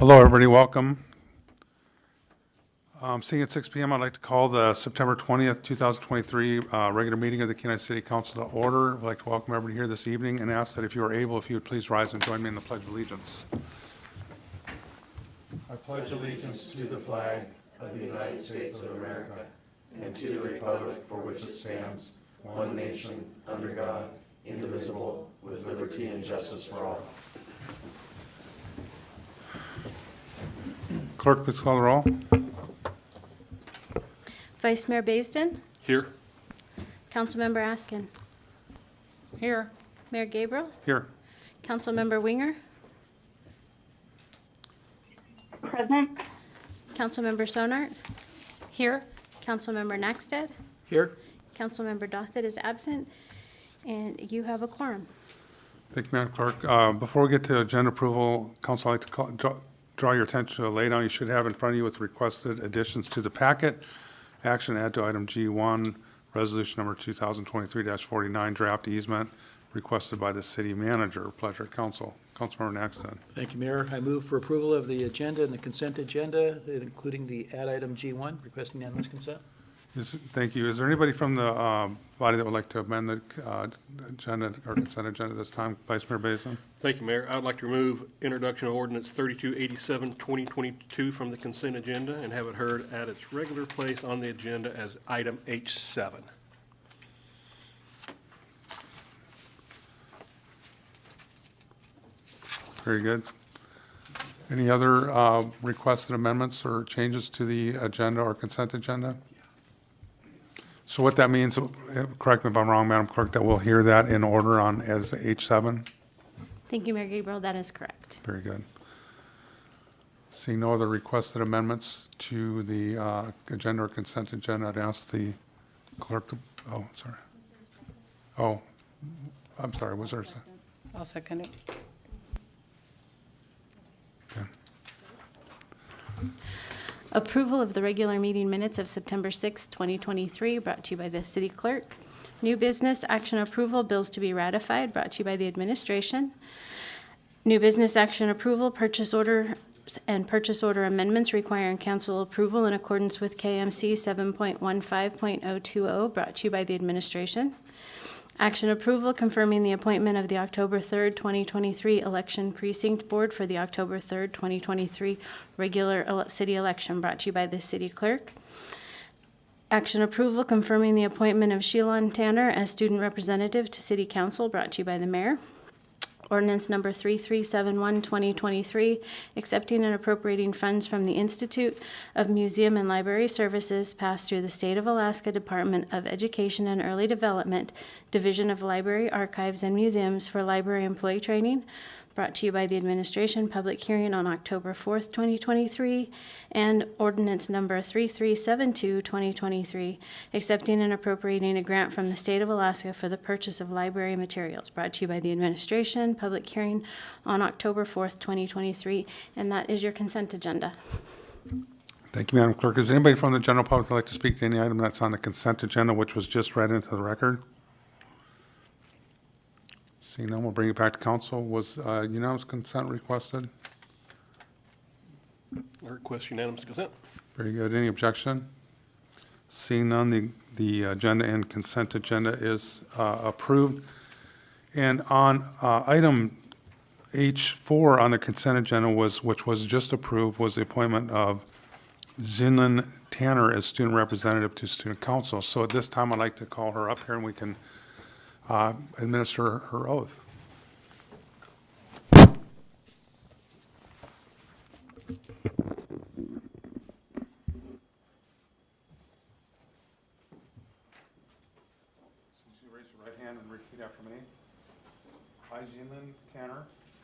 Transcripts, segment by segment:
Hello, everybody. Welcome. Seeing at 6 p.m., I'd like to call the September 20th, 2023 regular meeting of the Kenai City Council to order. I'd like to welcome everybody here this evening and ask that if you are able, if you would please rise and join me in the Pledge of Allegiance. I pledge allegiance to the flag of the United States of America and to the republic for which it stands, one nation, under God, indivisible, with liberty and justice for all. Clerk, please call the roll. Vice Mayor Baisden? Here. Councilmember Askin? Here. Mayor Gabriel? Here. Councilmember Winger? Present. Councilmember Sonart? Here. Councilmember Nackstead? Here. Councilmember Dothett is absent, and you have a quorum. Thank you, Madam Clerk. Before we get to agenda approval, Council, I'd like to draw your attention to a laydown you should have in front of you with requested additions to the packet. Action add to item G1, resolution number 2023-49, draft easement requested by the city manager. Pleasure, Council. Councilmember Naxton. Thank you, Mayor. I move for approval of the agenda and the consent agenda, including the add item G1, requesting unanimous consent. Thank you. Is there anybody from the body that would like to amend the agenda or consent agenda this time? Vice Mayor Baisden. Thank you, Mayor. I'd like to remove introduction of ordinance 3287, 2022 from the consent agenda and have it heard at its regular place on the agenda as item H7. Very good. Any other requested amendments or changes to the agenda or consent agenda? So what that means, correct me if I'm wrong, Madam Clerk, that we'll hear that in order on as H7? Thank you, Mayor Gabriel. That is correct. Very good. Seeing no other requested amendments to the agenda or consent agenda, I'd ask the clerk to, oh, sorry. Oh, I'm sorry, was there a second? I'll second it. Okay. Approval of the regular meeting minutes of September 6, 2023, brought to you by the city clerk. New business action approval, bills to be ratified, brought to you by the administration. New business action approval, purchase order and purchase order amendments requiring council approval in accordance with KMC 7.15.020, brought to you by the administration. Action approval confirming the appointment of the October 3rd, 2023 election precinct board for the October 3rd, 2023 regular city election, brought to you by the city clerk. Action approval confirming the appointment of Sheilon Tanner as student representative to city council, brought to you by the mayor. Ordinance number 3371, 2023, accepting and appropriating funds from the Institute of Museum and Library Services passed through the State of Alaska Department of Education and Early Development, Division of Library, Archives, and Museums for library employee training, brought to you by the administration, public hearing on October 4th, 2023, and ordinance number 3372, 2023, accepting and appropriating a grant from the state of Alaska for the purchase of library materials, brought to you by the administration, public hearing on October 4th, 2023, and that is your consent agenda. Thank you, Madam Clerk. Is anybody from the general public who would like to speak to any item that's on the consent agenda, which was just read into the record? Seeing none, we'll bring it back to council. Was unanimous consent requested? I request unanimous consent. Very good. Any objection? Seeing none, the agenda and consent agenda is approved. And on item H4 on the consent agenda, which was just approved, was the appointment of Zinlin Tanner as student representative to student council. So at this time, I'd like to call her up here and we can administer her oath. Raise your right hand and repeat after me. I, Zinlin Tanner,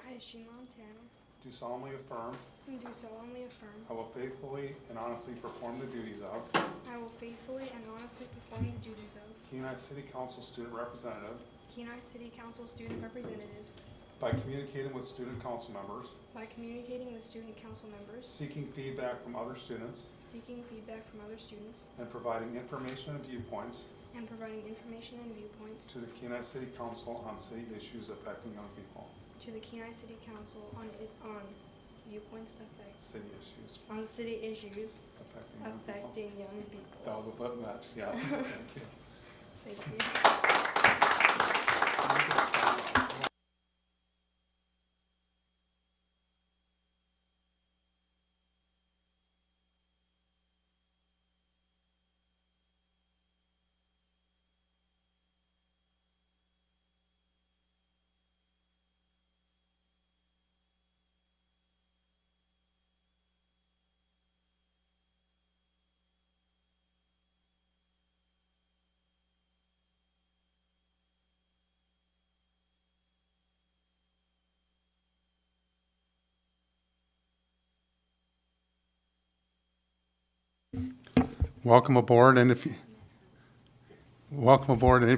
I, Sheilon Tanner, do solemnly affirm do solemnly affirm I will faithfully and honestly perform the duties of I will faithfully and honestly perform the duties of Kenai City Council Student Representative Kenai City Council Student Representative by communicating with student council members, by communicating with student council members, seeking feedback from other students, seeking feedback from other students, and providing information and viewpoints and providing information and viewpoints to the Kenai City Council on city issues affecting young people. to the Kenai City Council on viewpoints City issues on city issues affecting young people. affecting young people. 1,000-foot match, yeah. Thank you. Thank you. Welcome aboard, and if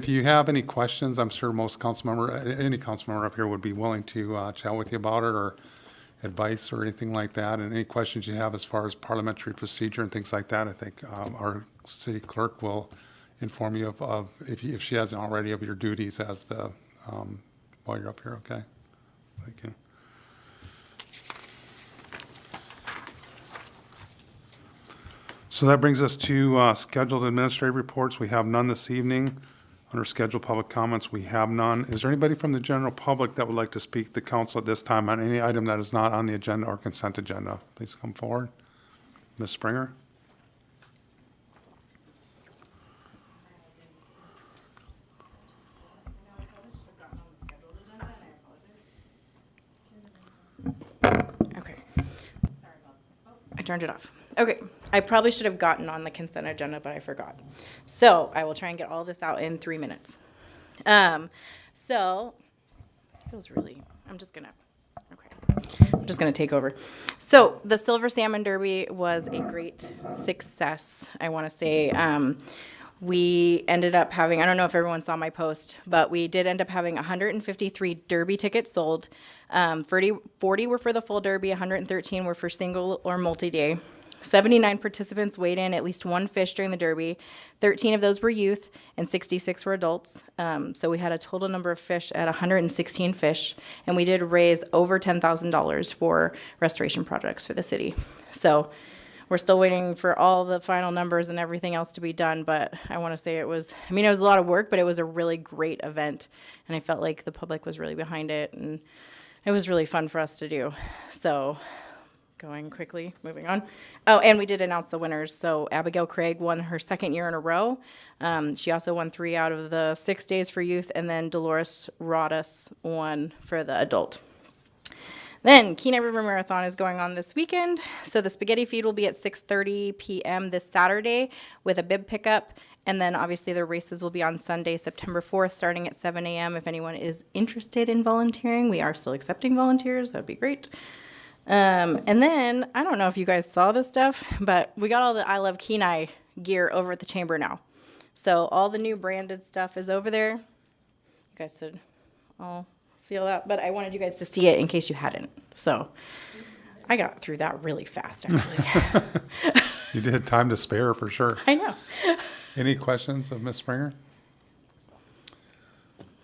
you have any questions, I'm sure any council member up here would be willing to chat with you about it, or advice or anything like that. And any questions you have as far as parliamentary procedure and things like that, I think our city clerk will inform you of if she hasn't already, of your duties as the while you're up here. Okay, thank you. So that brings us to scheduled administrative reports. We have none this evening. Under scheduled public comments, we have none. Is there anybody from the general public that would like to speak to council at this time on any item that is not on the agenda or consent agenda? Please come forward. Ms. Springer? Okay. I turned it off. Okay, I probably should have gotten on the consent agenda, but I forgot. So I will try and get all this out in 3 minutes. So this feels really, I'm just gonna take over. So the Silver Salmon Derby was a great success, I wanna say. We ended up having, I don't know if everyone saw my post, but we did end up having 153 Derby tickets sold. 40 were for the full Derby, 113 were for single or multi-day. 79 participants weighed in at least one fish during the Derby. 13 of those were youth and 66 were adults. So we had a total number of fish at 116 fish, and we did raise over $10,000 for restoration projects for the city. So we're still waiting for all the final numbers and everything else to be done, but I want to say it was a lot of work, but it was a really great event, and I felt like the public was really behind it, and it was really fun for us to do. So going quickly, moving on. Oh, and we did announce the winners. So Abigail Craig won her second year in a row. She also won 3 out of the 6 days for youth, and then Dolores Rodas won for the adult. Then Kenai River Marathon is going on this weekend. So the spaghetti feed will be at 6:30 p.m. this Saturday with a bib pickup. And then obviously the races will be on Sunday, September 4th, starting at 7 a.m. If anyone is interested in volunteering, we are still accepting volunteers. That would be great. And then, I don't know if you guys saw this stuff, but we got all the I Love Kenai gear over at the chamber now. So all the new branded stuff is over there. You guys should all see all that, but I wanted you guys to see it in case you hadn't. So I got through that really fast, actually. You did have time to spare for sure. I know. Any questions of Ms. Springer?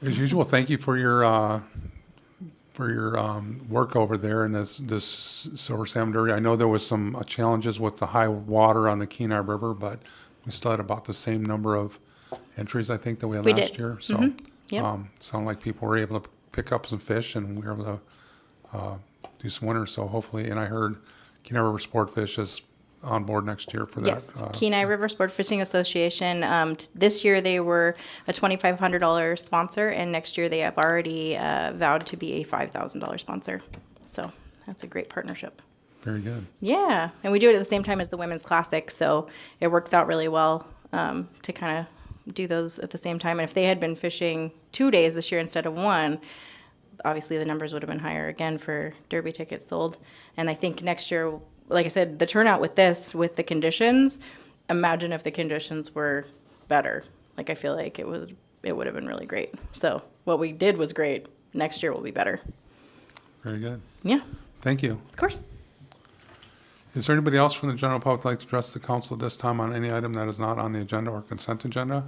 As usual, thank you for your work over there in this Silver Salmon Derby. I know there was some challenges with the high water on the Kenai River, but we still had about the same number of entries, I think, that we had last year. So Yep. sounded like people were able to pick up some fish, and we were able to do some winners. So hopefully, and I heard Kenai River Sportfish is on board next year for that. Yes, Kenai River Sport Fishing Association. This year they were a $2,500 sponsor, and next year they have already vowed to be a $5,000 sponsor. So that's a great partnership. Very good. Yeah, and we do it at the same time as the Women's Classic, so it works out really well to kind of do those at the same time. And if they had been fishing 2 days this year instead of 1, obviously the numbers would have been higher again for Derby tickets sold. And I think next year, like I said, the turnout with the conditions, imagine if the conditions were better. Like, I feel like it would have been really great. So what we did was great. Next year will be better. Very good. Yeah, Thank you. of course. Is there anybody else from the general public who'd like to address the council at this time on any item that is not on the agenda or consent agenda?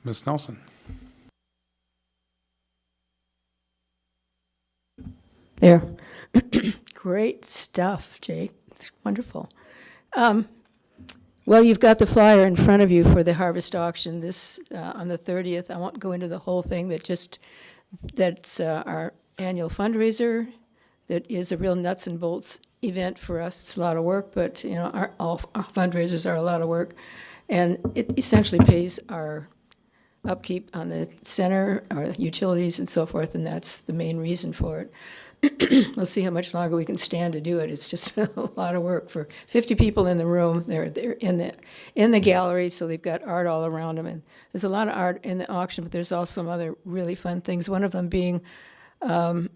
Ms. Nelson? There. Great stuff, Jake. It's wonderful. Well, you've got the flyer in front of you for the harvest auction this on the 30th. I won't go into the whole thing, but just that's our annual fundraiser. That is a real nuts and bolts event for us. It's a lot of work, but you know, all our fundraisers are a lot of work, and it essentially pays our upkeep on the center, our utilities and so forth, and that's the main reason for it. We'll see how much longer we can stand to do it. It's just a lot of work for 50 people in the room. They're in the gallery, so they've got art all around them, and there's a lot of art in the auction. But there's also some other really fun things. One of them being some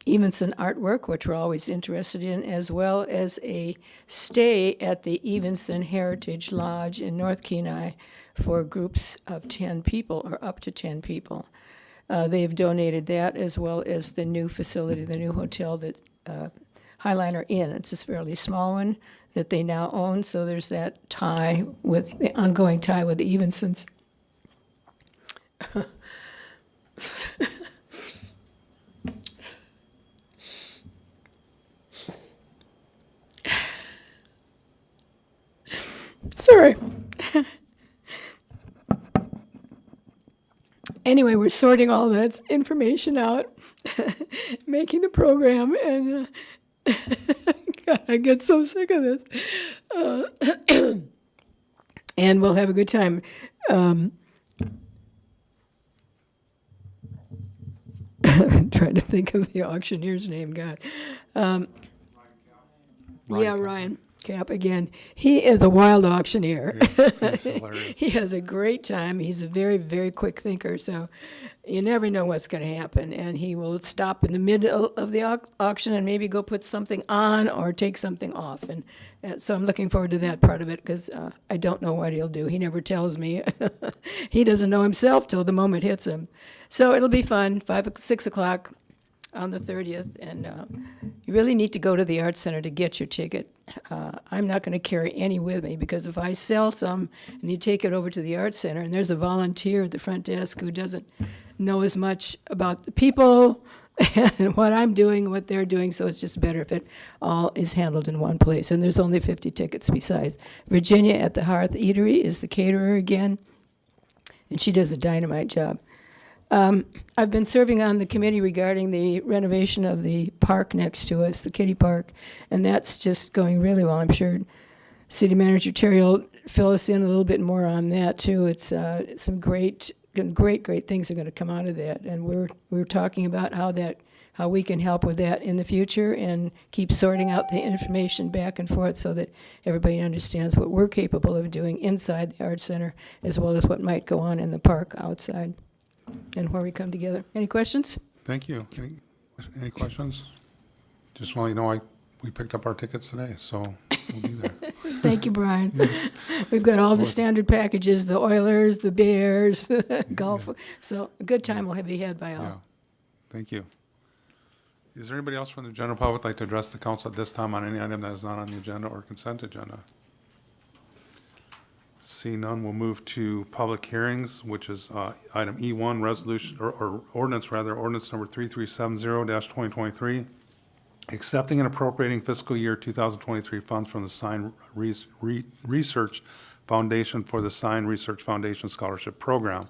Evenson artwork, which we're always interested in, as well as a stay at the Evenson Heritage Lodge in North Kenai for groups of 10 people or up to 10 people. They've donated that, as well as the new facility, the new hotel that Highliner Inn. It's a fairly small one that they now own, so there's that tie with the ongoing tie with the Evensons. Sorry. Anyway, we're sorting all that information out, making the program, and God, I get so sick of this. And we'll have a good time. I'm trying to think of the auctioneer's name, God. Ryan Cap again. He is a wild auctioneer. He's hilarious. He has a great time. He's a very, very quick thinker, so you never know what's going to happen. And he will stop in the middle of the auction and maybe go put something on or take something off. And so I'm looking forward to that part of it, because I don't know what he'll do. He never tells me. He doesn't know himself till the moment hits him. So it'll be fun, 6 o'clock on the 30th, and you really need to go to the Arts Center to get your ticket. I'm not going to carry any with me, because if I sell some and you take it over to the Arts Center and there's a volunteer at the front desk who doesn't know as much about the people and what I'm doing and what they're doing, so it's just better if it all is handled in one place. And there's only 50 tickets besides. Virginia at the Hearth Eatery is the caterer again, and she does a dynamite job. I've been serving on the committee regarding the renovation of the park next to us, the Kitty Park, and that's just going really well. I'm sure City Manager Terry will fill us in a little bit more on that too. It's some great things are going to come out of that, and we're talking about how we can help with that in the future and keep sorting out the information back and forth so that everybody understands what we're capable of doing inside the Arts Center, as well as what might go on in the park outside, and where we come together. Any questions? Thank you. Any questions? Just want you to know we picked up our tickets today, so we'll be there. Thank you, Brian. We've got all the standard packages, the Oilers, the Bears, golf. So a good time will be had by all. Yeah. Thank you. Is there anybody else from the general public like to address the council at this time on any item that is not on the agenda or consent agenda? Seeing none, we'll move to public hearings, which is item E1, resolution, or ordinance rather, ordinance number 3370-2023, accepting and appropriating fiscal year 2023 funds from the Sign Research Foundation for the Sign Research Foundation Scholarship Program.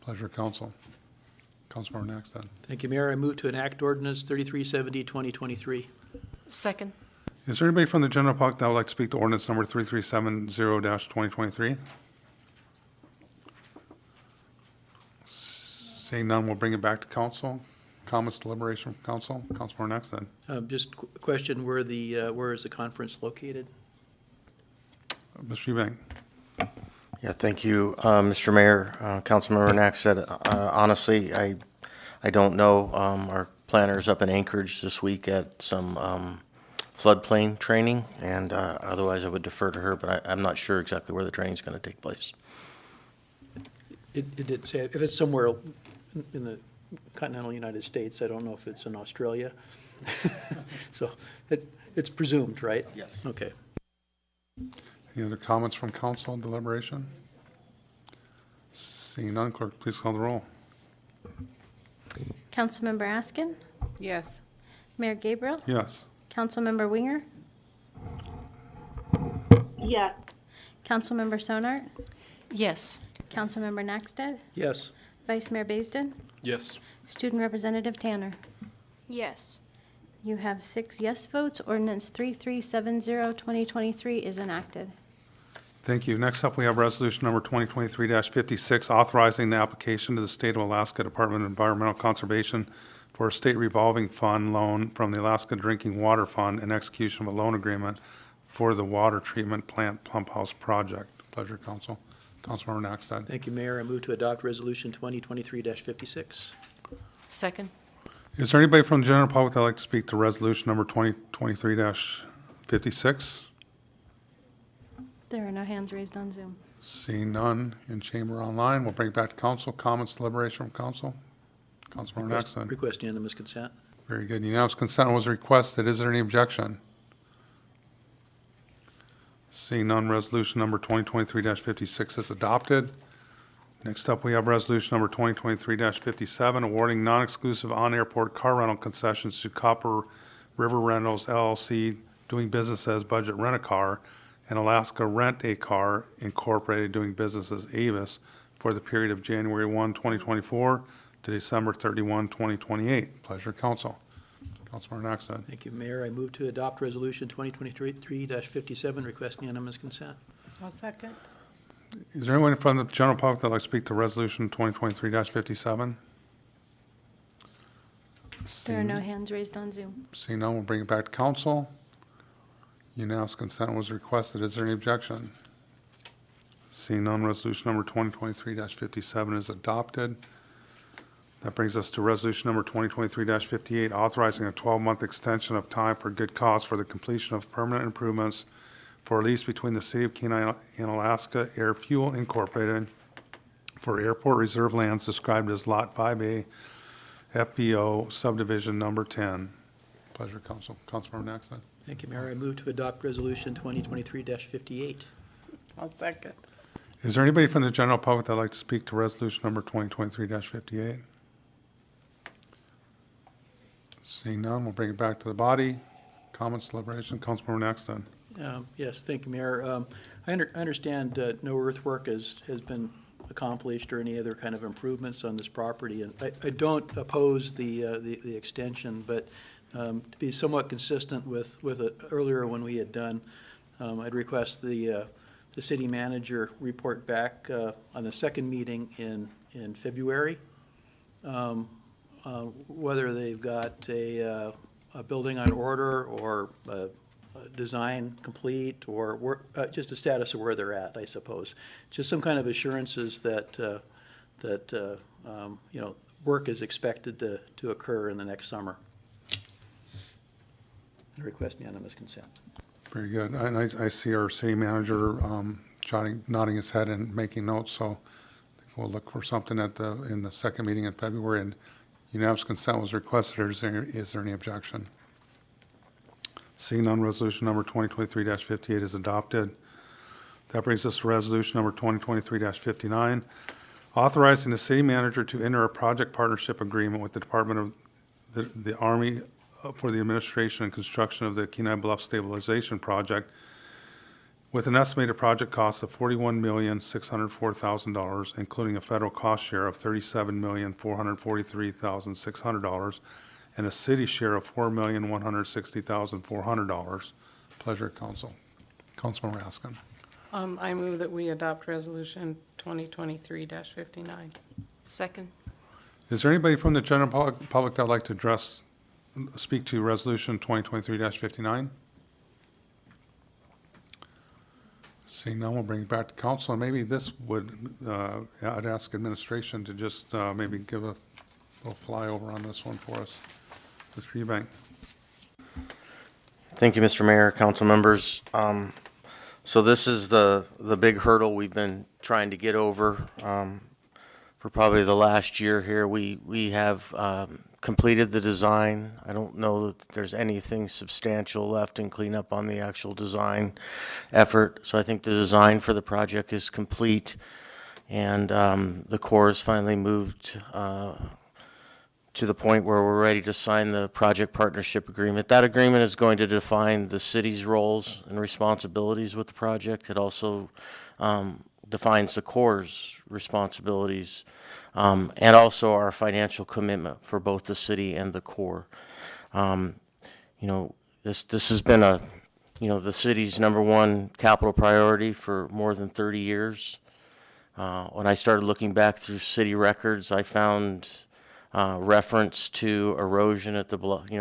Pleasure, council. Councilmember Naxton. Thank you, Mayor. I move to enact ordinance 3370, 2023. Second. Is there anybody from the general public that would like to speak to ordinance number 3370-2023? Seeing none, we'll bring it back to council. Comments, deliberation from council. Councilmember Naxton. Just a question, where is the conference located? Mr. Eubank. Yeah, thank you, Mr. Mayor. Councilmember Nack said, honestly, I don't know. Our planner's up in Anchorage this week at some floodplain training, and otherwise I would defer to her, but I'm not sure exactly where the training's going to take place. It did say, if it's somewhere in the continental United States, I don't know if it's in Australia. So it's presumed, right? Yes. Okay. Any other comments from council and deliberation? Seeing none, clerk, please call the roll. Councilmember Askin? Yes. Mayor Gabriel? Yes. Councilmember Winger? Yes. Councilmember Sonart? Yes. Councilmember Naxted? Yes. Vice Mayor Baisden? Yes. Student Representative Tanner? Yes. You have 6 yes votes. Ordinance 3370-2023 is enacted. Thank you. Next up, we have resolution number 2023-56, authorizing the application to the State of Alaska Department of Environmental Conservation for a state revolving fund loan from the Alaska Drinking Water Fund and execution of a loan agreement for the water treatment plant pump house project. Pleasure, Council. Councilmember Naxted. Thank you, Mayor. I move to adopt Resolution 2023-56. Second. Is there anybody from the general public that would like to speak to resolution number 2023-56? There are no hands raised on Zoom. Seeing none in chamber online, we'll bring it back to council. Comments, deliberation from council? Councilmember Naxted. Request unanimous consent. Very good. Unanimous consent was requested. Is there any objection? Seeing none, resolution number 2023-56 is adopted. Next up, we have resolution number 2023-57, awarding non-exclusive on-airport car rental concessions to Copper River Rentals LLC, doing business as Budget Rent-A-Car, and Alaska Rent-A-Car Incorporated, doing business as Avis, for the period of January 1, 2024 to December 31, 2028. Pleasure, council. Councilmember Naxted. Thank you, Mayor. I move to adopt Resolution 2023-57, request unanimous consent. I'll second. Is there anyone from the general public that would like to speak to resolution 2023-57? There are no hands raised on Zoom. Seeing none, we'll bring it back to council. Unanimous consent was requested. Is there any objection? Seeing none, resolution number 2023-57 is adopted. That brings us to resolution number 2023-58, authorizing a 12-month extension of time for good cause for the completion of permanent improvements for a lease between the City of Kenai and Alaska Air Fuel Incorporated for airport reserve lands described as Lot 5A, FBO subdivision number 10. Pleasure, council. Councilmember Naxted. Thank you, Mayor. I move to adopt Resolution 2023-58. I'll second. Is there anybody from the general public that would like to speak to resolution number 2023-58? Seeing none, we'll bring it back to the body. Comments, deliberation. Councilmember Naxted. Yes, thank you, Mayor. I understand no earthwork has been accomplished or any other kind of improvements on this property, and I don't oppose the extension, but to be somewhat consistent with earlier when we had done, I'd request the city manager report back on the second meeting in February, whether they've got a building on order or design complete, or just a status of where they're at, I suppose. Just some kind of assurances that work is expected to occur in the next summer. I request unanimous consent. Very good. And I see our city manager nodding his head and making notes, so I think we'll look for something in the second meeting in February. And unanimous consent was requested. Is there any objection? Seeing none, resolution number 2023-58 is adopted. That brings us to resolution number 2023-59, authorizing the city manager to enter a project partnership agreement with the Department of the Army for the administration and construction of the Kenai Bluff Stabilization Project with an estimated project cost of $41,604,000, including a federal cost share of $37,443,600 and a city share of $4,160,400. Pleasure, council. Councilman Raskin. I move that we adopt Resolution 2023-59. Second. Is there anybody from the general public that would like to speak to resolution 2023-59? Seeing none, we'll bring it back to council, and maybe this I'd ask administration to just maybe give a little flyover on this one for us. Mr. Eubank. Thank you, Mr. Mayor, council members. So this is the big hurdle we've been trying to get over for probably the last year here. We have completed the design. I don't know that there's anything substantial left in cleanup on the actual design effort. So I think the design for the project is complete, and the Corps has finally moved to the point where we're ready to sign the project partnership agreement. That agreement is going to define the city's roles and responsibilities with the project. It also defines the Corps' responsibilities and also our financial commitment for both the city and the Corps. This has been the city's #1 capital priority for more than 30 years. When I started looking back through city records, I found reference to erosion at the,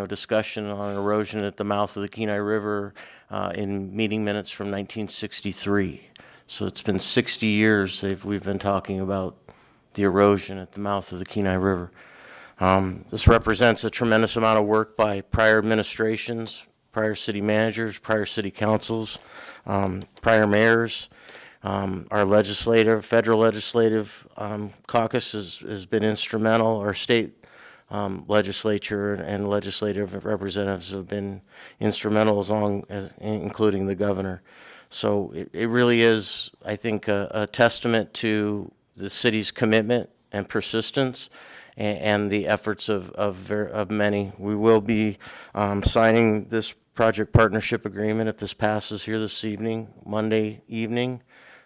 discussion on erosion at the mouth of the Kenai River in meeting minutes from 1963. So it's been 60 years we've been talking about the erosion at the mouth of the Kenai River. This represents a tremendous amount of work by prior administrations, prior city managers, prior city councils, prior mayors. Our federal legislative caucus has been instrumental. Our state legislature and legislative representatives have been instrumental, including the governor. So it really is, I think, a testament to the city's commitment and persistence and the efforts of many. We will be signing this project partnership agreement if this passes here this evening, Monday evening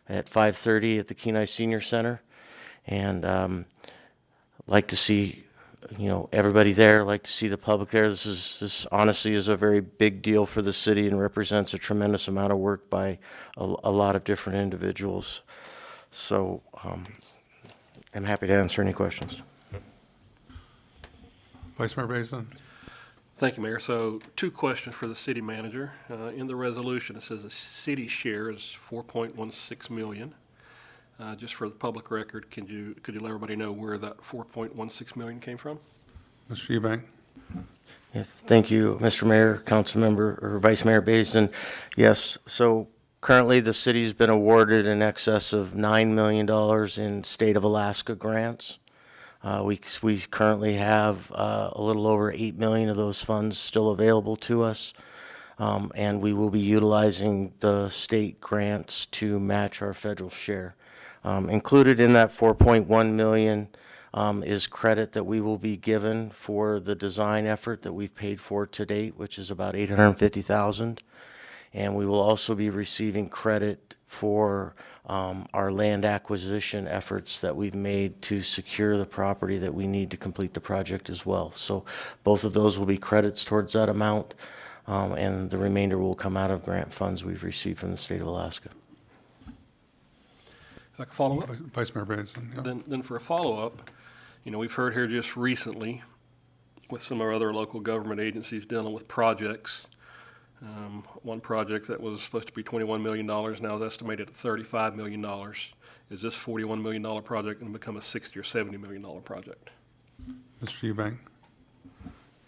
at 5:30 at the Kenai Senior Center. And like to see, everybody there, like to see the public there. This honestly is a very big deal for the city and represents a tremendous amount of work by a lot of different individuals. So I'm happy to answer any questions. Vice Mayor Basin? Thank you, Mayor. So 2 questions for the city manager. In the resolution, it says the city share is $4.16 million. Just for the public record, could you let everybody know where that $4.16 million came from? Mr. Eubank? Yeah, thank you, Mr. Mayor, Councilmember, or Vice Mayor Basin. Yes, so currently the city's been awarded in excess of $9 million in State of Alaska grants. We currently have a little over $8 million of those funds still available to us, and we will be utilizing the state grants to match our federal share. Included in that $4.1 million is credit that we will be given for the design effort that we've paid for to date, which is about $850,000, and we will also be receiving credit for our land acquisition efforts that we've made to secure the property that we need to complete the project as well. So both of those will be credits towards that amount, and the remainder will come out of grant funds we've received from the state of Alaska. If I can follow up? Vice Mayor Basin, yeah. Then for a follow-up, we've heard here just recently with some of our other local government agencies dealing with projects. One project that was supposed to be $21 million now is estimated at $35 million. Is this $41 million project going to become a $60 or $70 million project? Mr. Eubank?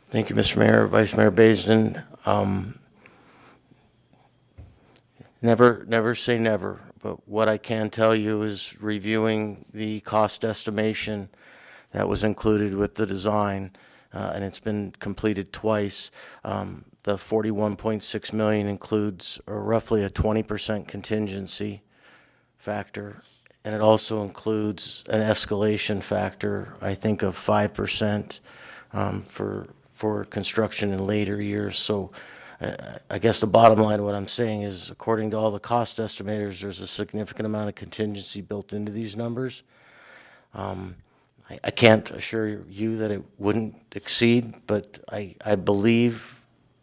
Thank you, Mr. Mayor, Vice Mayor Basin. Never say never, but what I can tell you is reviewing the cost estimation that was included with the design, and it's been completed twice. The $41.6 million includes roughly a 20% contingency factor, and it also includes an escalation factor, I think, of 5% for construction in later years. So I guess the bottom line of what I'm saying is, according to all the cost estimators, there's a significant amount of contingency built into these numbers. I can't assure you that it wouldn't exceed, but I believe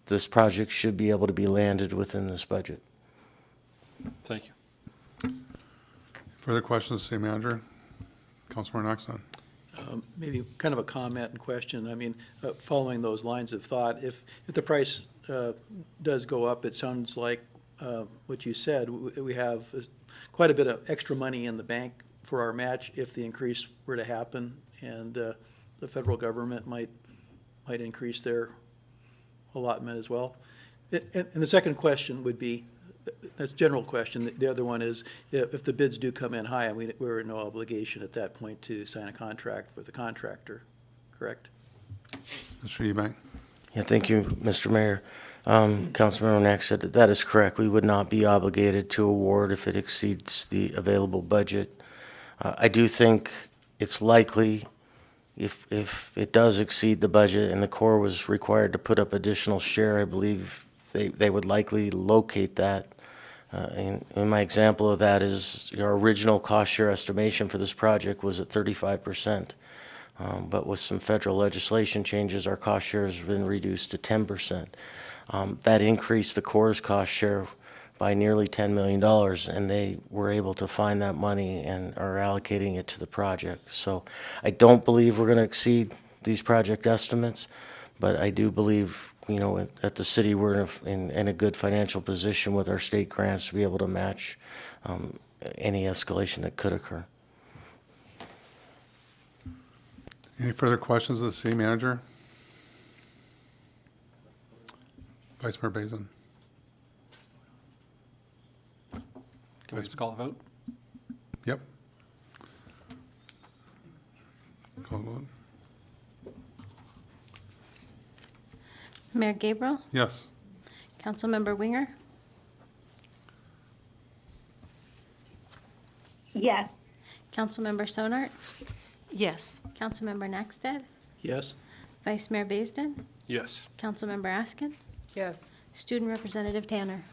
this project should be able to be landed within this budget. Thank you. Further questions, City Manager? Councilmember Knoxon? Maybe kind of a comment and question. I mean, following those lines of thought, if the price does go up, it sounds like what you said, we have quite a bit of extra money in the bank for our match if the increase were to happen, and the federal government might increase their allotment as well. And the second question would be, that's a general question. The other one is, if the bids do come in high, we're in no obligation at that point to sign a contract with the contractor, correct? Mr. Eubank? Yeah, thank you, Mr. Mayor. Councilmember Nack said that is correct. We would not be obligated to award if it exceeds the available budget. I do think it's likely, if it does exceed the budget and the Corps was required to put up additional share, I believe they would likely locate that. And my example of that is our original cost share estimation for this project was at 35%. But with some federal legislation changes, our cost share has been reduced to 10%. That increased the Corps' cost share by nearly $10 million, and they were able to find that money and are allocating it to the project. So I don't believe we're going to exceed these project estimates, but I do believe, at the city, we're in a good financial position with our state grants to be able to match any escalation that could occur. Any further questions of the city manager? Vice Mayor Bazin. Can we just call a vote? Yep. Call the vote. Mayor Gabriel? Yes. Councilmember Winger? Yes. Councilmember Sonart? Yes. Councilmember Naxted? Yes? Vice Mayor Baisden? Yes. Councilmember Askin? Yes. Student Representative Tanner?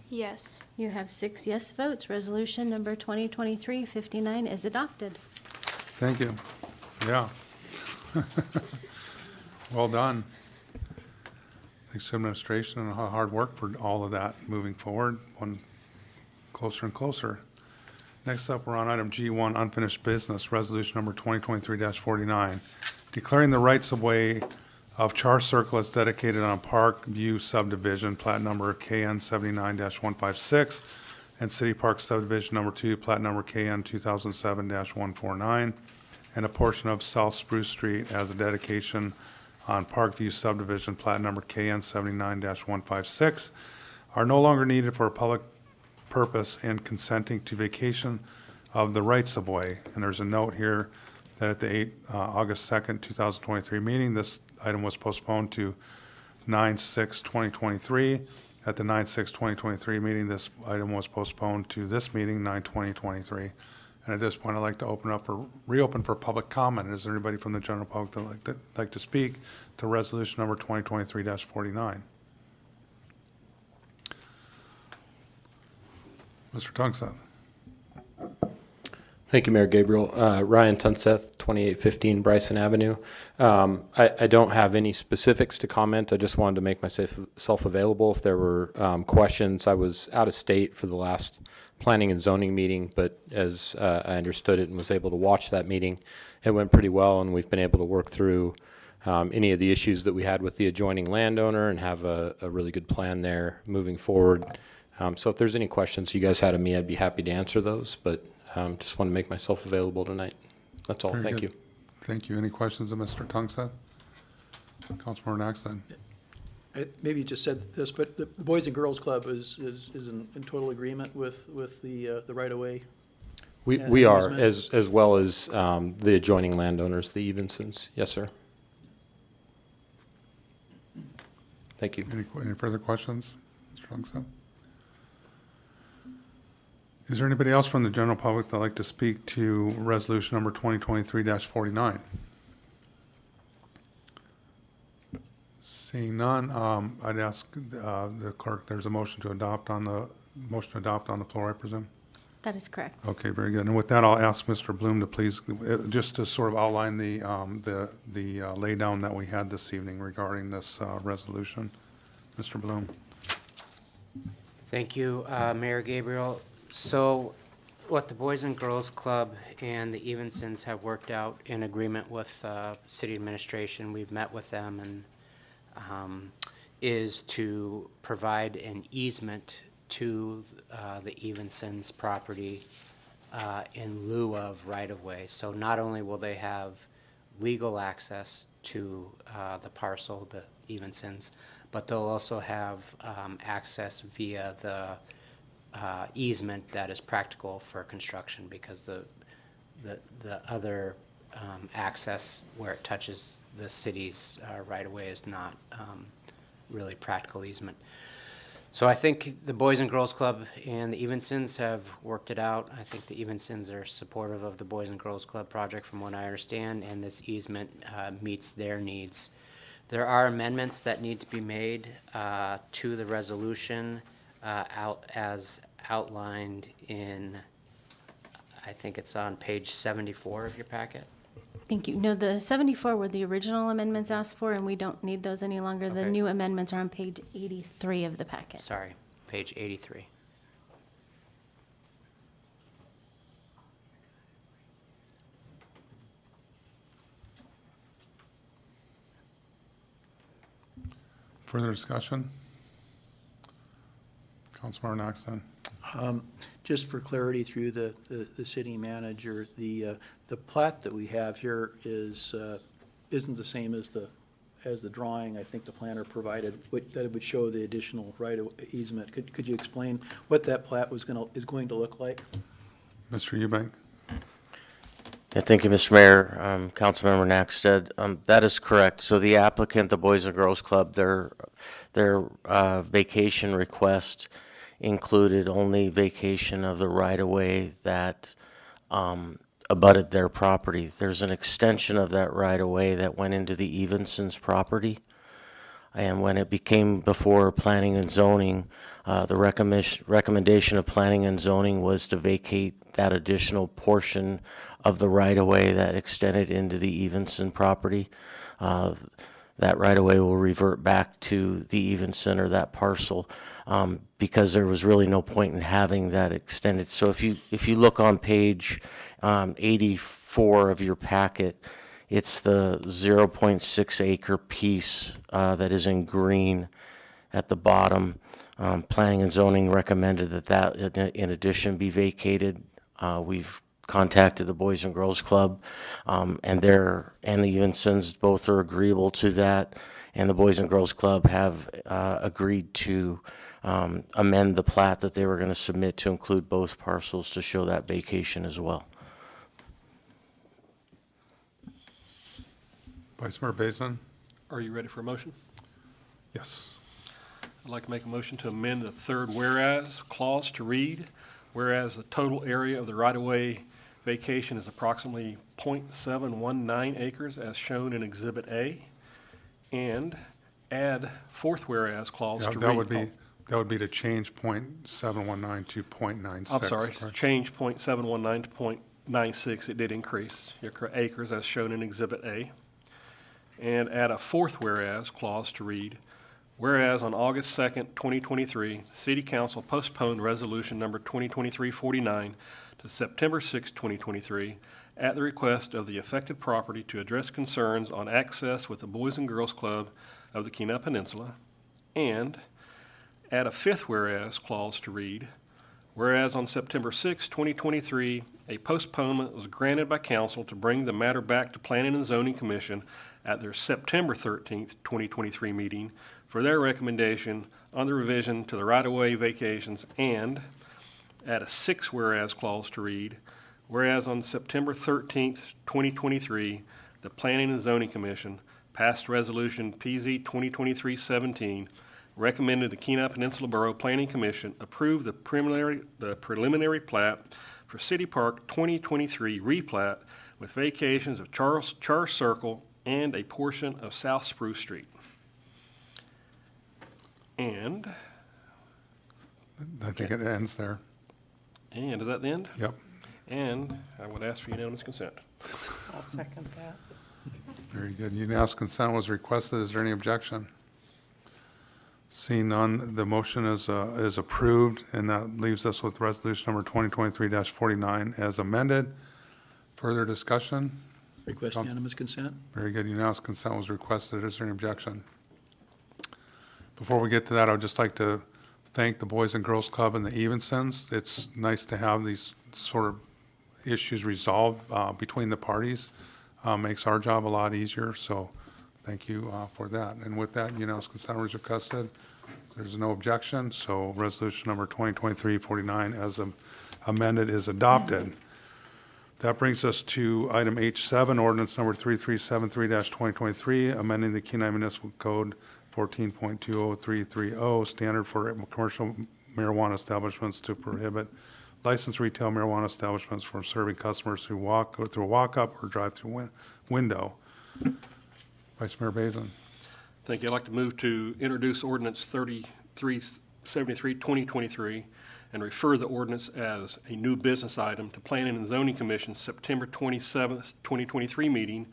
Yes. You have 6 yes votes. Resolution number 2023-59 is adopted. Thank you. Yeah. Well done. Thanks to administration and hard work for all of that moving forward, one closer and closer. Next up, we're on item G1, unfinished business, resolution number 2023-49, declaring the rights of way of Char Circle as dedicated on Park View subdivision, plat number KN 79-156, and City Park subdivision number 2, plat number KN 2007-149, and a portion of South Spruce Street as a dedication on Parkview subdivision, plat number KN 79-156, are no longer needed for a public purpose and consenting to vacation of the rights of way. And there's a note here that at the August 2nd, 2023 meeting, this item was postponed to 9/6/2023. At the 9/6/2023 meeting, this item was postponed to this meeting, 9/20/23. And at this point, I'd like to reopen for public comment. Is there anybody from the general public that would like to speak to resolution number 2023-49? Mr. Tungsten. Thank you, Mayor Gabriel. Ryan Tunseth, 2815 Bryson Avenue. I don't have any specifics to comment. I just wanted to make myself available if there were questions. I was out of state for the last planning and zoning meeting, but as I understood it and was able to watch that meeting, it went pretty well, and we've been able to work through any of the issues that we had with the adjoining landowner and have a really good plan there moving forward. So if there's any questions you guys had of me, I'd be happy to answer those, but just want to make myself available tonight. That's all. Very Thank good. you. Thank you. Any questions of Mr. Tungsten? Councilmember Naxton. Maybe you just said this, but the Boys and Girls Club is in total agreement with the right-of-way? We are, easement? as well as the adjoining landowners, the Evensons. Yes, sir. Thank you. Any further questions, Mr. Tungsten? Is there anybody else from the general public that'd like to speak to resolution number 2023-49? Seeing none, I'd ask the clerk, there's a motion to adopt on the floor, I presume? That is correct. Okay, very good. And with that, I'll ask Mr. Bloom to please, just to sort of outline the laydown that we had this evening regarding this resolution. Mr. Bloom. Thank you, Mayor Gabriel. So what the Boys and Girls Club and the Evensons have worked out in agreement with city administration, we've met with them, and is to provide an easement to the Evensons property in lieu of right-of-way. So not only will they have legal access to the parcel, the Evensons, but they'll also have access via the easement that is practical for construction, because the other access where it touches the city's right-of-way is not really practical easement. So I think the Boys and Girls Club and the Evensons have worked it out. I think the Evensons are supportive of the Boys and Girls Club project from what I understand, and this easement meets their needs. There are amendments that need to be made to the resolution as outlined in, I think it's on page 74 of your packet. Thank you. No, the 74 were the original amendments asked for, and we don't need those any longer. The Okay. new amendments are on page 83 of the packet. Sorry, page 83. Further discussion? Councilmember Knoxon. Just for clarity through the city manager, the plat that we have here isn't the same as the drawing I think the planner provided, that it would show the additional right of easement. Could you explain what that plat is going to look like? Mr. Eubank. Yeah, thank you, Mr. Mayor. Councilmember Naxted, that is correct. So the applicant, the Boys and Girls Club, their vacation request included only vacation of the right-of-way that abutted their property. There's an extension of that right-of-way that went into the Evensons property. And when it became before Planning and Zoning, the recommendation of Planning and Zoning was to vacate that additional portion of the right-of-way that extended into the Evenson property. That right-of-way will revert back to the Evenson or that parcel because there was really no point in having that extended. So if you look on page 84 of your packet, it's the 0.6 acre piece that is in green at the bottom. Planning and Zoning recommended that in addition be vacated. We've contacted the Boys and Girls Club, and the Evensons both are agreeable to that, and the Boys and Girls Club have agreed to amend the plat that they were going to submit to include both parcels to show that vacation as well. Vice Mayor Basin. Are you ready for a motion? Yes. I'd like to make a motion to amend the third whereas clause to read, whereas the total area of the right-of-way vacation is approximately .719 acres as shown in Exhibit A, and add fourth whereas clause Yeah, to that read. would be to change .719 to .96. I'm sorry, correct? change .719 to .96. It did increase. You're correct, acres as shown in Exhibit A. And add a fourth whereas clause to read, whereas on August 2nd, 2023, City Council postponed Resolution Number 2023-49 to September 6, 2023, at the request of the affected property to address concerns on access with the Boys and Girls Club of the Kenai Peninsula, and add a fifth whereas clause to read, whereas on September 6, 2023, a postponement was granted by council to bring the matter back to Planning and Zoning Commission at their September 13, 2023 meeting for their recommendation on the revision to the right-of-way vacations, and add a sixth whereas clause to read, whereas on September 13, 2023, the Planning and Zoning Commission passed Resolution PZ 2023-17, recommended the Kenai Peninsula Borough Planning Commission approve the preliminary plat for City Park 2023 replat with vacations of Charles Circle and a portion of South Spruce Street. And I think it ends there. is that the end? Yep. And I would ask for unanimous consent. I'll second that. Very good. Unanimous consent was requested. Is there any objection? Seeing none, the motion is approved, and that leaves us with resolution number 2023-49 as amended. Further discussion? Request unanimous consent? Very good. Unanimous consent was requested. Is there any objection? Before we get to that, I would just like to thank the Boys and Girls Club and the Evensons. It's nice to have these sort of issues resolved between the parties. Makes our job a lot easier, so thank you for that. And with that, unanimous consent was requested. There's no objection, so resolution number 2023-49 as amended is adopted. That brings us to item H7, ordinance number 3373-2023, amending the Kenai Municipal Code 14.20330, standard for commercial marijuana establishments to prohibit licensed retail marijuana establishments from serving customers who go through a walk-up or drive-through window. Vice Mayor Basin. Thank you. I'd like to move to introduce ordinance 3373, 2023, and refer the ordinance as a new business item to Planning and Zoning Commission's September 27th, 2023 meeting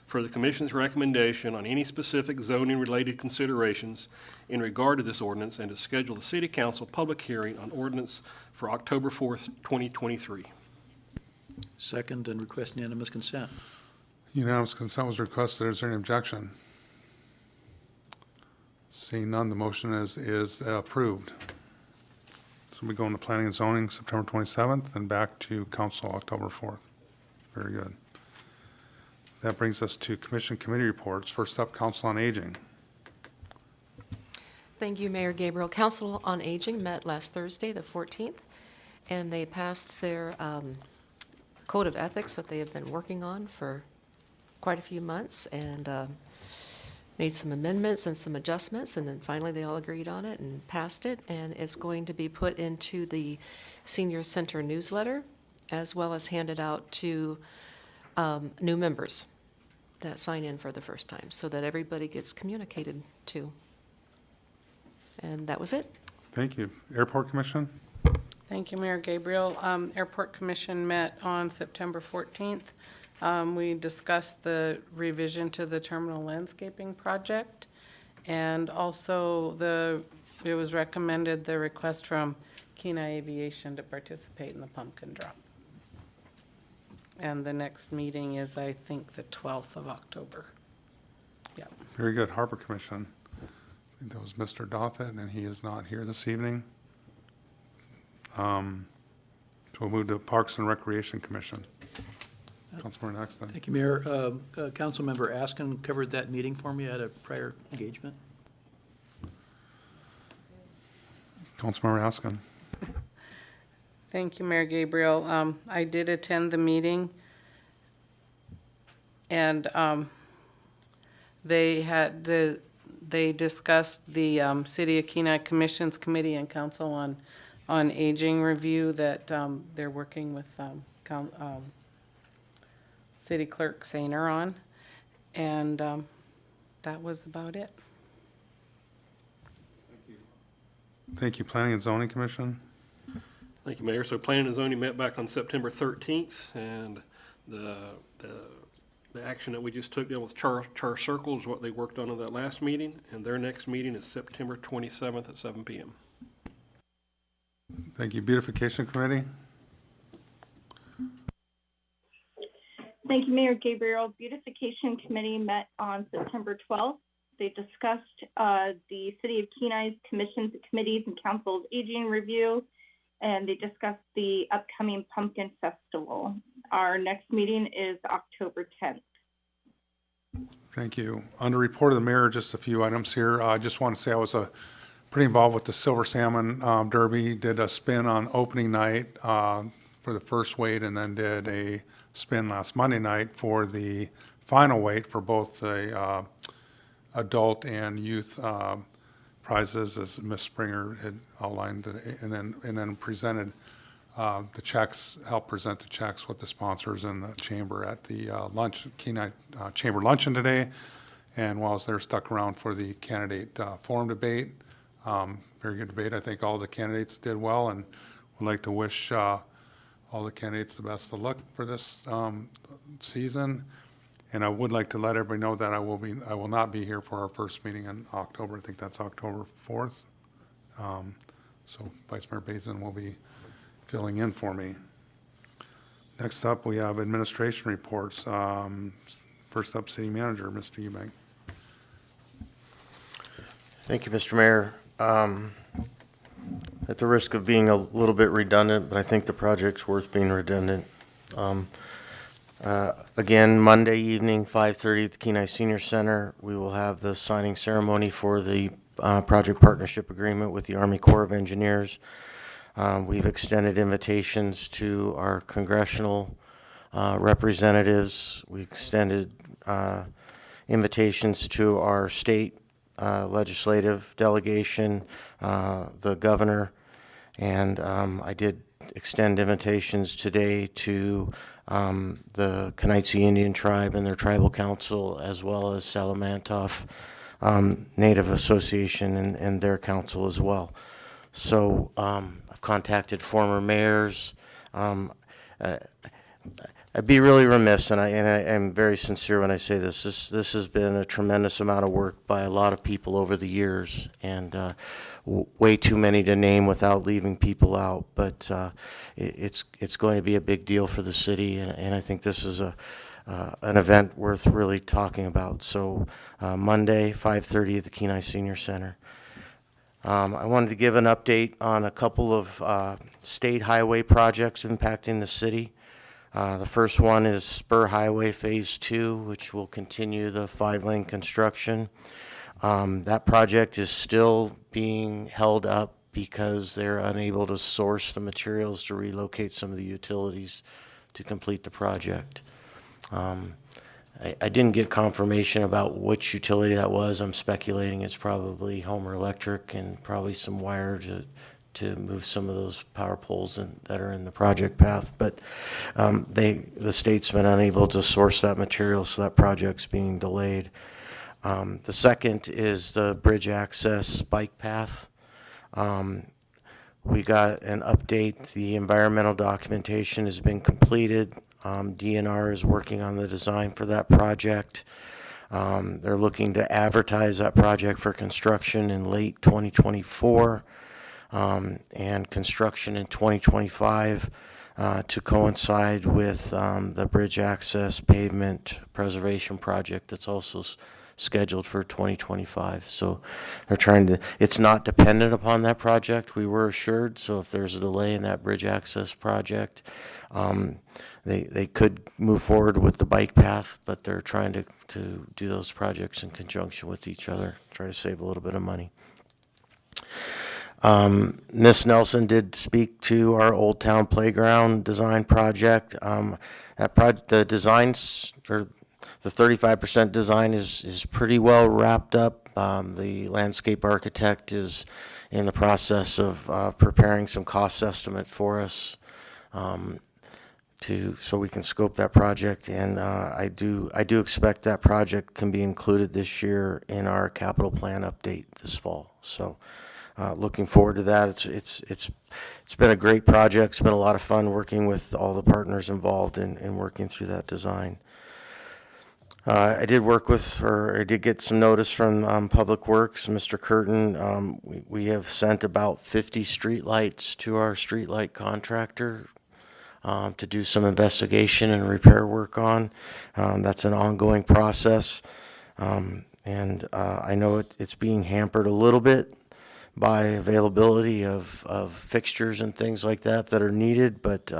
for the commission's recommendation on any specific zoning-related considerations in regard to this ordinance, and to schedule the city council public hearing on ordinance for October 4th, 2023. Second, and request unanimous consent. Unanimous consent was requested. Is there any objection? Seeing none, the motion is approved. So we go into planning and zoning September 27th and back to council October 4th. Very good. That brings us to commission committee reports. First up, Council on Aging. Thank you, Mayor Gabriel. Council on Aging met last Thursday, the 14th, and they passed their code of ethics that they have been working on for quite a few months, and made some amendments and some adjustments, and then finally they all agreed on it and passed it, and it's going to be put into the Senior Center newsletter, as well as handed out to new members that sign in for the first time, so that everybody gets communicated to. And that was it. Thank you. Airport Commission? Thank you, Mayor Gabriel. Airport Commission met on September 14th. We discussed the revision to the terminal landscaping project, and also it was recommended the request from Kenai Aviation to participate in the pumpkin drop. And the next meeting is, I think, the 12th of October. Yep. Very good. Harbor Commission. I think that was Mr. Dothett, and he is not here this evening. So we'll move to Parks and Recreation Commission. Councilmember Axton. Thank you, Mayor. Councilmember Askin covered that meeting for me at a prior engagement. Councilmember Askin. Thank you, Mayor Gabriel. I did attend the meeting, and they discussed the City of Kenai Commission's Committee and Council on Aging review that they're working with City Clerk Sainer on, and that was about it. Thank you. Planning and Zoning Commission. Thank you, Mayor. So Planning and Zoning met back on September 13th, and the action that we just took down with Char Circle is what they worked on in that last meeting, and their next meeting is September 27th at 7 p.m. Thank you. Beautification Committee. Thank you, Mayor Gabriel. Beautification Committee met on September 12th. They discussed the City of Kenai's commissions, committees, and council's aging review, and they discussed the upcoming Pumpkin Festival. Our next meeting is October 10th. Thank you. Under report of the mayor, just a few items here. I just want to say I was pretty involved with the Silver Salmon Derby. Did a spin on opening night for the first weight, and then did a spin last Monday night for the final weight for both the adult and youth prizes, as Ms. Springer had outlined today, and then presented the checks, helped present the checks with the sponsors and the chamber at the Kenai Chamber luncheon today. And while I was there, stuck around for the candidate forum debate. Very good debate. I think all the candidates did well, and would like to wish all the candidates the best of luck for this season. And I would like to let everybody know that I will not be here for our first meeting in October. I think that's October 4th. So Vice Mayor Basin will be filling in for me. Next up, we have administration reports. First up, City Manager, Mr. Eubank. Thank you, Mr. Mayor. At the risk of being a little bit redundant, but I think the project's worth being redundant. Again, Monday evening, 5:30 at the Kenai Senior Center, we will have the signing ceremony for the project partnership agreement with the Army Corps of Engineers. We've extended invitations to our congressional representatives. We extended invitations to our state legislative delegation, the governor, and I did extend invitations today to the Kenichi Indian Tribe and their tribal council, as well as Salamantoff Native Association and their council as well. So I've contacted former mayors. I'd be really remiss, and I am very sincere when I say this. This has been a tremendous amount of work by a lot of people over the years, and way too many to name without leaving people out. But it's going to be a big deal for the city, and I think this is an event worth really talking about. So Monday, 5:30 at the Kenai Senior Center. I wanted to give an update on a couple of state highway projects impacting the city. The first one is Spur Highway Phase 2, which will continue the 5-lane construction. That project is still being held up because they're unable to source the materials to relocate some of the utilities to complete the project. I didn't get confirmation about which utility that was. I'm speculating it's probably Homer Electric and probably some wire to move some of those power poles that are in the project path. But the state's been unable to source that material, so that project's being delayed. The second is the bridge access bike path. We got an update. The environmental documentation has been completed. DNR is working on the design for that project. They're looking to advertise that project for construction in late 2024 and construction in 2025 to coincide with the bridge access pavement preservation project that's also scheduled for 2025. So they're trying to, it's not dependent upon that project, we were assured. So if there's a delay in that bridge access project, they could move forward with the bike path, but they're trying to do those projects in conjunction with each other, try to save a little bit of money. Ms. Nelson did speak to our Old Town Playground design project. The designs, or the 35% design is pretty well wrapped up. The landscape architect is in the process of preparing some cost estimate for us so we can scope that project. And I do expect that project can be included this year in our capital plan update this fall. So looking forward to that. It's been a great project. It's been a lot of fun working with all the partners involved in working through that design. I did get some notice from Public Works, Mr. Curtin. We have sent about 50 streetlights to our streetlight contractor to do some investigation and repair work on. That's an ongoing process. And I know it's being hampered a little bit by availability of fixtures and things like that are needed, but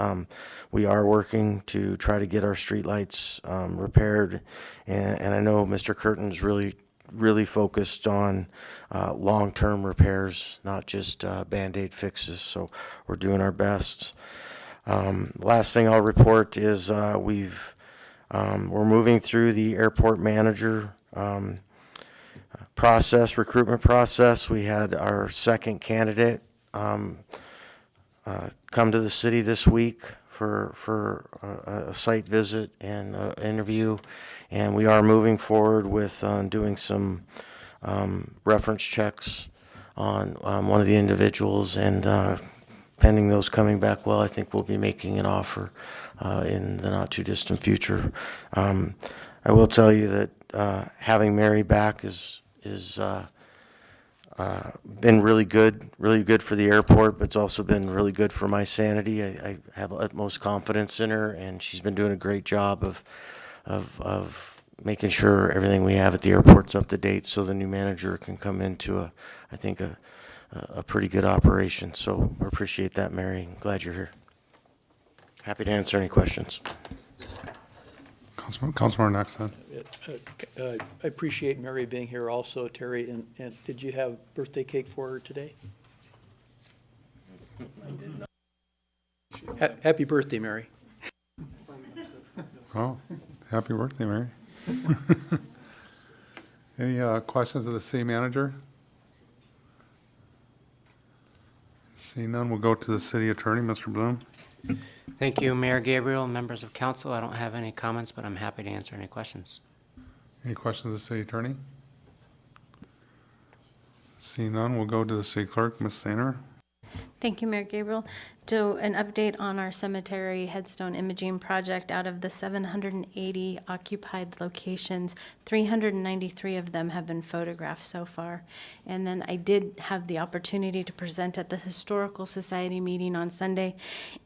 we are working to try to get our streetlights repaired. And I know Mr. Curtin's really focused on long-term repairs, not just Band-Aid fixes, so we're doing our best. Last thing I'll report is we're moving through the airport manager recruitment process. We had our second candidate come to the city this week for a site visit and interview, and we are moving forward with doing some reference checks on one of the individuals, and pending those coming back well, I think we'll be making an offer in the not too distant future. I will tell you that having Mary back is been really good for the airport, but it's also been really good for my sanity. I have utmost confidence in her, and she's been doing a great job of making sure everything we have at the airport's up to date, so the new manager can come into I think a pretty good operation. So we appreciate that, Mary. I'm glad you're here. Happy to answer any questions. Councilmember Nexon. I appreciate Mary being here also, Terry. And did you have birthday cake for her today? I did not. Happy birthday, Mary. Oh, happy birthday, Mary. Any questions of the city manager? Seeing none, we'll go to the city attorney, Mr. Bloom. Thank you, Mayor Gabriel, and members of council. I don't have any comments, but I'm happy to answer any questions. Any questions of the city attorney? Seeing none, we'll go to the city clerk, Ms. Sainer. Thank you, Mayor Gabriel. So an update on our cemetery headstone imaging project. Out of the 780 occupied locations, 393 of them have been photographed so far. And then I did have the opportunity to present at the Historical Society meeting on Sunday,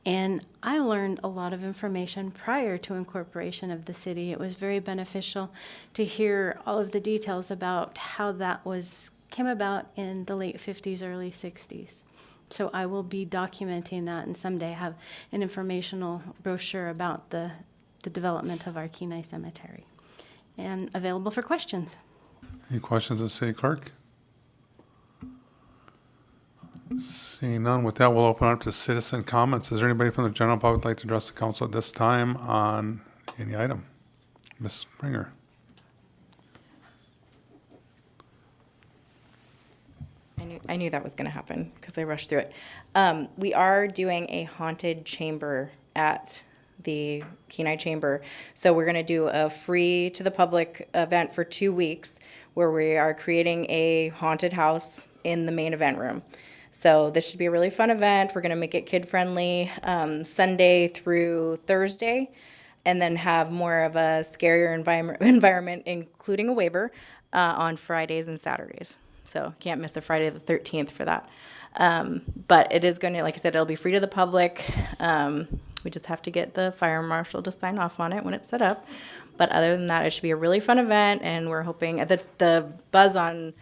and I learned a lot of information prior to incorporation of the city. It was very beneficial to hear all of the details about how that came about in the late 50s, early 60s. So I will be documenting that and someday have an informational brochure about the development of our Kenai Cemetery. And available for questions. Any questions of the city clerk? Seeing none, with that, we'll open up to citizen comments. Is there anybody from the general public who'd like to address the council at this time on any item? Ms. Springer. I knew that was going to happen because I rushed through it. We are doing a haunted chamber at the Kenai Chamber. So we're going to do a free to the public event for 2 weeks where we are creating a haunted house in the main event room. So this should be a really fun event. We're going to make it kid friendly Sunday through Thursday, and then have more of a scarier environment, including a waiver, on Fridays and Saturdays. So can't miss a Friday the 13th for that. But it is going to, like I said, it'll be free to the public. We just have to get the fire marshal to sign off on it when it's set up. But other than that, it should be a really fun event, and we're hoping the buzz on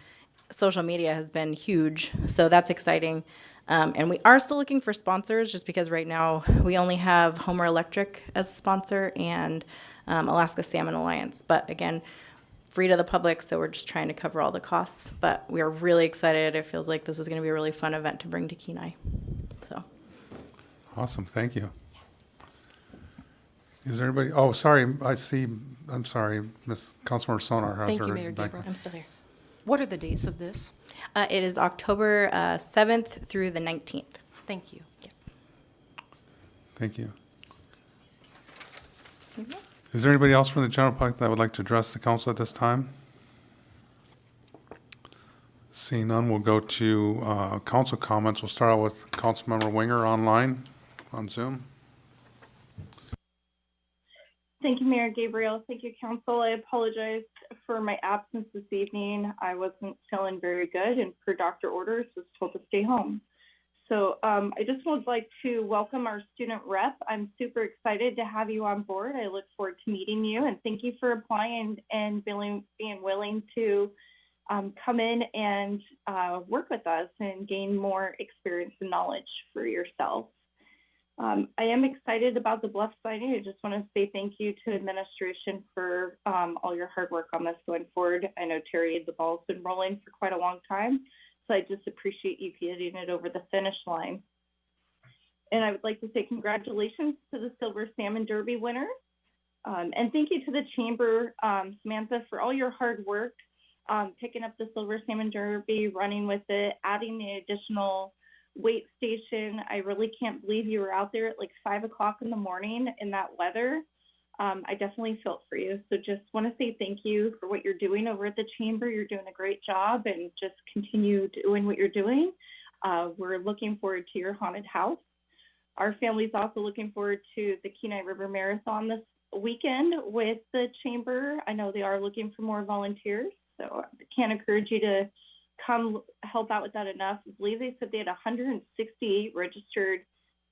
social media has been huge, so that's exciting. And we are still looking for sponsors, just because right now we only have Homer Electric as a sponsor and Alaska Salmon Alliance. But again, free to the public, so we're just trying to cover all the costs. But we are really excited. It feels like this is going to be a really fun event to bring to Kenai. So. Awesome, thank you. Is there anybody, oh, sorry, I'm sorry, Ms. Councilmember Sonar has Thank you, her Mayor back. Gabriel. I'm still here. What are the dates of this? It is October 7th through the 19th. Thank you. Thank you. Is there anybody else from the general public that would like to address the council at this time? Seeing none, we'll go to council comments. We'll start out with Councilmember Winger online on Zoom. Thank you, Mayor Gabriel. Thank you, Council. I apologize for my absence this evening. I wasn't feeling very good, and per doctor orders was told to stay home. So I just would like to welcome our student rep. I'm super excited to have you on board. I look forward to meeting you, and thank you for applying and being willing to come in and work with us and gain more experience and knowledge for yourself. I am excited about the bluff signing. I just want to say thank you to administration for all your hard work on this going forward. I know, Terry, the ball's been rolling for quite a long time, so I just appreciate you getting it over the finish line. And I would like to say congratulations to the Silver Salmon Derby winners. And thank you to the Chamber, Samantha, for all your hard work, picking up the Silver Salmon Derby, running with it, adding the additional weight station. I really can't believe you were out there at like 5 o'clock in the morning in that weather. I definitely felt for you. So just want to say thank you for what you're doing over at the Chamber. You're doing a great job, and just continue doing what you're doing. We're looking forward to your haunted house. Our family's also looking forward to the Kenai River Marathon this weekend with the Chamber. I know they are looking for more volunteers, so I can't encourage you to come help out with that enough. I believe they said they had 168 registered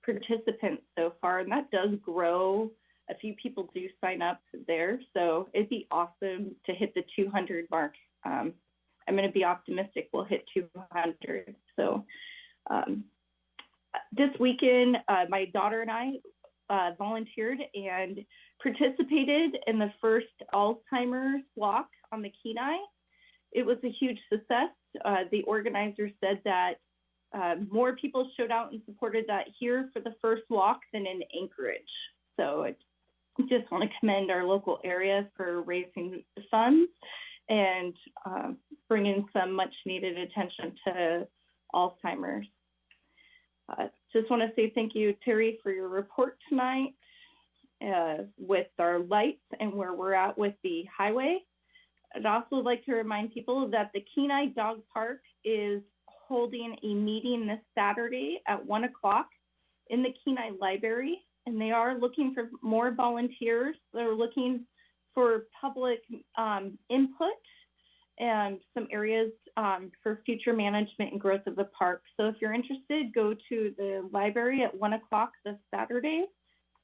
participants so far, and that does grow. A few people do sign up there, so it'd be awesome to hit the 200 mark. I'm going to be optimistic we'll hit 200. So this weekend, my daughter and I volunteered and participated in the first Alzheimer's walk on the Kenai. It was a huge success. The organizer said that more people showed out and supported that here for the first walk than in Anchorage. So I just want to commend our local area for raising funds and bringing some much needed attention to Alzheimer's. Just want to say thank you, Terry, for your report tonight with our lights and where we're at with the highway. I'd also like to remind people that the Kenai Dog Park is holding a meeting this Saturday at 1 o'clock in the Kenai Library, and they are looking for more volunteers. They're looking for public input and some areas for future management and growth of the park. So if you're interested, go to the library at 1 o'clock this Saturday.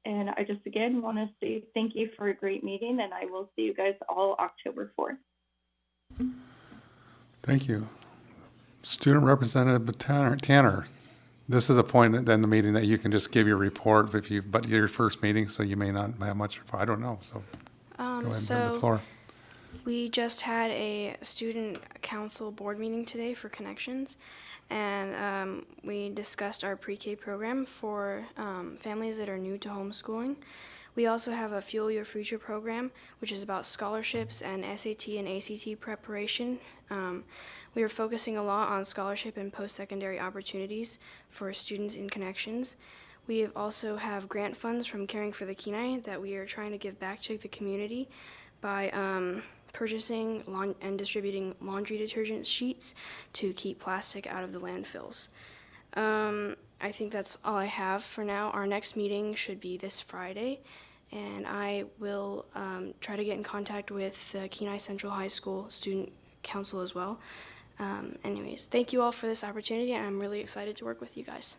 And I just, again, want to say thank you for a great meeting, and I will see you guys all October 4th. Thank you. Student Representative Tanner, this is a point in the meeting that you can just give your report, but your first meeting, so you may not have much, I don't know, so go ahead and have the floor. We just had a student council board meeting today for Connections, and we discussed our pre-K program for families that are new to homeschooling. We also have a Fuel Your Future program, which is about scholarships and SAT and ACT preparation. We are focusing a lot on scholarship and post-secondary opportunities for students in Connections. We also have grant funds from Caring for the Kenai that we are trying to give back to the community by purchasing and distributing laundry detergent sheets to keep plastic out of the landfills. I think that's all I have for now. Our next meeting should be this Friday, and I will try to get in contact with the Kenai Central High School Student Council as well. Anyways, thank you all for this opportunity, and I'm really excited to work with you guys.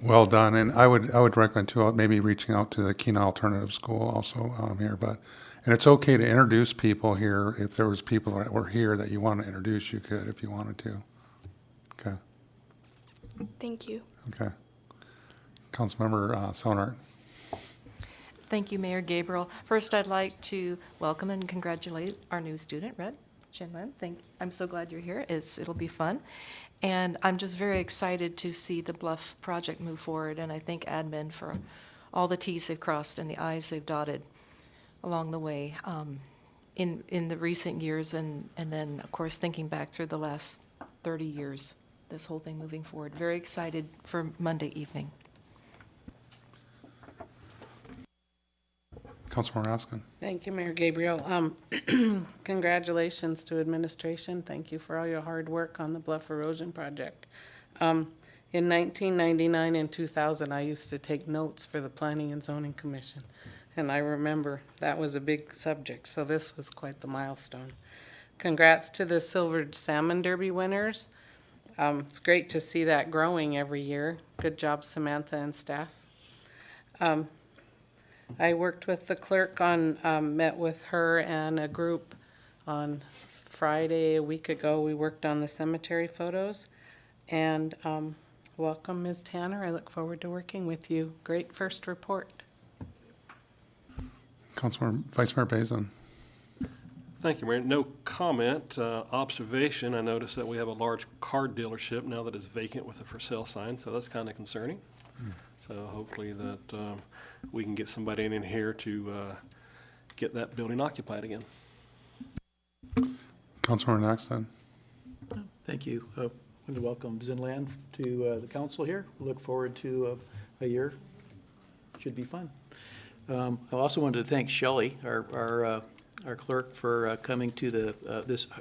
Well done, and I would recommend too, maybe reaching out to the Kenai Alternative School also here, and it's okay to introduce people here. If there was people that were here that you want to introduce, you could if you wanted to. Okay. Thank you. Okay. Councilmember Sonart. Thank you, Mayor Gabriel. First, I'd like to welcome and congratulate our new student, Red Chinlin. I'm so glad you're here. It'll be fun. And I'm just very excited to see the Bluff project move forward, and I thank admin for all the T's they've crossed and the I's they've dotted along the way in the recent years, and then, of course, thinking back through the last 30 years, this whole thing moving forward. Very excited for Monday evening. Councilmember Raskin. Thank you, Mayor Gabriel. Congratulations to administration. Thank you for all your hard work on the Bluff Erosion Project. In 1999 and 2000, I used to take notes for the Planning and Zoning Commission, and I remember that was a big subject, so this was quite the milestone. Congrats to the Silver Salmon Derby winners. It's great to see that growing every year. Good job, Samantha and staff. I worked with the clerk met with her and a group on Friday a week ago. We worked on the cemetery photos. And welcome, Ms. Tanner. I look forward to working with you. Great first report. Councilmember Vice Mayor Bazin. Thank you, Mayor. No comment. Observation, I noticed that we have a large car dealership now that is vacant with a for sale sign, so that's kind of concerning. So hopefully that we can get somebody in here to get that building occupied again. Councilmember Naxton. Thank you. I want to welcome Zinland to the council here. Look forward to a year. Should be fun. I also wanted to thank Shelley, our clerk, for coming to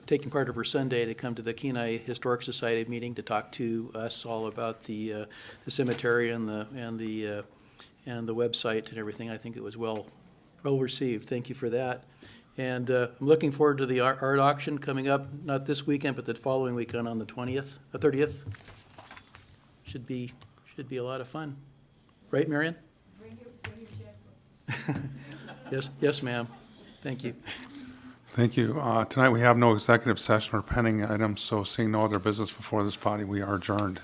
taking part of her Sunday to come to the Kenai Historic Society meeting to talk to us all about the cemetery and the website and everything. I think it was well received. Thank you for that. And I'm looking forward to the art auction coming up, not this weekend, but the following weekend on the 30th. Should be a lot of fun. Right, Marion? Bring your checkbook. Yes, ma'am. Thank you. Thank you. Tonight we have no executive session or pending items, so seeing no other business before this body, we are adjourned.